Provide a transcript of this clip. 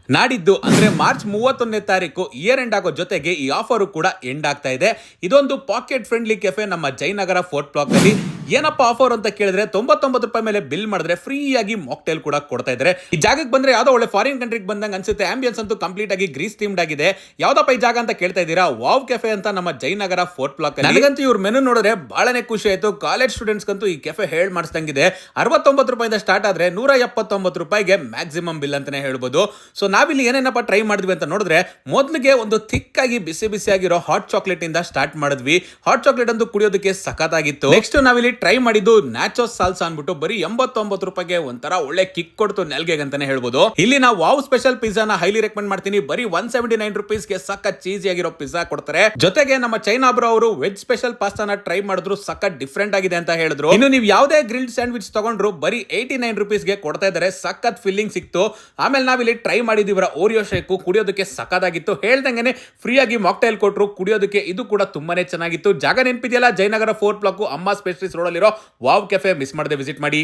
ನಾಡಿದ್ದು ಅಂದ್ರೆ ಮಾರ್ಚ್ 31ನೇ ತಾರೀಕು ಇಯರ್ ಎಂಡ್ ಆಗೋ ಜೊತೆಗೆ ಈ ಆಫರ್ ಕೂಡ ಎಂಡ್ ಆಗ್ತಾ ಇದೆ. ಇದೊಂದು ಪಾಕೆಟ್ ಫ್ರೆಂಡ್ಲಿ ಕೆಫೆ ನಮ್ಮ ಜಯನಗರ ಫೋರ್ತ್ ಬ್ಲಾಕ್ ಅಲ್ಲಿ. ಏನಪ್ಪ ಆಫರ್ ಅಂತ ಕೇಳಿದ್ರೆ 99 ರೂಪಾಯಿ ಮೇಲೆ ಬಿಲ್ ಮಾಡಿದ್ರೆ ಫ್ರೀ ಆಗಿ ಮಾಕ್ಟೇಲ್ ಕೂಡ ಕೊಡ್ತಾ ಇದ್ದಾರೆ. ಈ ಜಾಗಕ್ಕೆ ಬಂದ್ರೆ ಯಾವ್ದೋ ಒಳ್ಳೆ ಫಾರಿನ್ ಕಂಟ್ರಿಗೆ ಬಂದಂಗ ಅನ್ಸುತ್ತೆ. ಆಂಬಿಯನ್ಸ್ ಅಂತೂ ಕಂಪ್ಲೀಟ್ ಆಗಿ ಗ್ರೀಸ್ ಥೀಮ್ಡ್ ಆಗಿದೆ. ಯಾವ್ದಪ್ಪ ಈ ಜಾಗ ಅಂತ ಕೇಳ್ತಾ ಇದ್ದೀರಾ? ವಾವ್ ಕೆಫೆ ಅಂತ ನಮ್ಮ ಜಯನಗರ ಫೋರ್ತ್ ಬ್ಲಾಕ್ ಅಲ್ಲಿ. ನನಗಂತೂ ಇವ್ರ ಮೆನು ನೋಡಿದ್ರೆ ಬಹಳನೇ ಖುಷಿ ಆಯ್ತು. ಕಾಲೇಜ್ ಸ್ಟೂಡೆಂಟ್ಸ್ ಅಂತೂ ಈ ಕೆಫೆ ಹೇಳ್ ಮಾಡಿಸ್ದಂಗಿದೆ. 69 ರೂಪಾಯಿಂದ ಸ್ಟಾರ್ಟ್ ಆದ್ರೆ 179 ರೂಪಾಯಿಗೆ ಮ್ಯಾಕ್ಸಿಮಮ್ ಬಿಲ್ ಅಂತಾನೆ ಹೇಳ್ಬೋದು. ಸೊ ನಾವಿಲ್ಲಿ ಏನೇನಪ್ಪ ಟ್ರೈ ಮಾಡಿದ್ವಿ ಅಂತ ನೋಡಿದ್ರೆ, ಮೊದಲಿಗೆ ಒಂದು ಥಿಕ್ ಆಗಿ ಬಿಸಿ ಬಿಸಿ ಆಗಿರೋ ಹಾಟ್ ಚಾಕ್ಲೇಟ್ ಇಂದ ಸ್ಟಾರ್ಟ್ ಮಾಡಿದ್ವಿ. ಹಾಟ್ ಚಾಕ್ಲೇಟ್ ಅಂತೂ ಕುಡಿಯೋದಕ್ಕೆ ಸಖತ್ತಾಗಿತ್ತು. ನೆಕ್ಸ್ಟ್ ನಾವಿಲ್ಲಿ ಟ್ರೈ ಮಾಡಿದ್ದು ನ್ಯಾಚೋ ಸಾಲ್ಸಾ ಅನ್ಬಿಟ್ಟು ಬರೀ 89 ರೂಪಾಯಿಗೆ ಒಂಥರ ಒಳ್ಳೆ ಕಿಕ್ ಕೊಡ್ತು ನೆಲ್ಗೆ ಅಂತಾನೆ ಹೇಳ್ಬೋದು. ಇಲ್ಲಿ ನಾವು ವಾವ್ ಸ್ಪೆಷಲ್ ಪಿಜ್ಜಾನ ಹೈಲಿ ರೆಕಮೆಂಡ್ ಮಾಡ್ತೀನಿ. ಬರೀ 179 ರುಪೀಸ್ಗೆ ಸಖತ್ ಚೀಸಿ ಆಗಿರೋ ಪಿಜ್ಜಾ ಕೊಡ್ತಾರೆ. ಜೊತೆಗೆ ನಮ್ಮ ಚೈನಾ ಬ್ರೋ ಅವರು ವೆಜ್ ಸ್ಪೆಷಲ್ ಪಾಸ್ತಾನ ಟ್ರೈ ಮಾಡಿದ್ರು, ಸಖತ್ ಡಿಫ್ರೆಂಟ್ ಆಗಿದೆ ಅಂತ ಹೇಳಿದ್ರು. ಇನ್ನು ನೀವು ಯಾವುದೇ ಗ್ರಿಲ್ಡ್ ಸ್ಯಾಂಡ್ವಿಚ್ ತಗೊಂಡ್ರು ಬರೀ 89 ರುಪೀಸ್ಗೆ ಕೊಡ್ತಾ ಇದ್ದಾರೆ. ಸಖತ್ ಫಿಲ್ಲಿಂಗ್ ಸಿಕ್ತು. ಆಮೇಲೆ ನಾವಿಲ್ಲಿ ಟ್ರೈ ಮಾಡಿದ್ವಿ ಓರಿಯೋ ಶೇಕು, ಕುಡಿಯೋದಕ್ಕೆ ಸಖತ್ತಾಗಿತ್ತು. ಹೇಳ್ದಂಗೆ ಫ್ರೀ ಆಗಿ ಮಾಕ್ಟೈಲ್ ಕೊಟ್ರು ಕುಡಿಯೋದಕ್ಕೆ. ಇದು ಕೂಡ ತುಂಬಾನೇ ಚೆನ್ನಾಗಿತ್ತು. ಜಾಗ ನೆನಪಿದೆಯಲ್ಲ, ಜಯನಗರ ಫೋರ್ತ್ ಬ್ಲಾಕ್ ಅಮ್ಮ ಸ್ಪೇಸ್ಟ್ರೀಸ್ ರೋಡ್ ಅಲ್ಲಿರೋ ವಾವ್ ಕೆಫೆ. ಮಿಸ್ ಮಾಡದೆ ವಿಸಿಟ್ ಮಾಡಿ.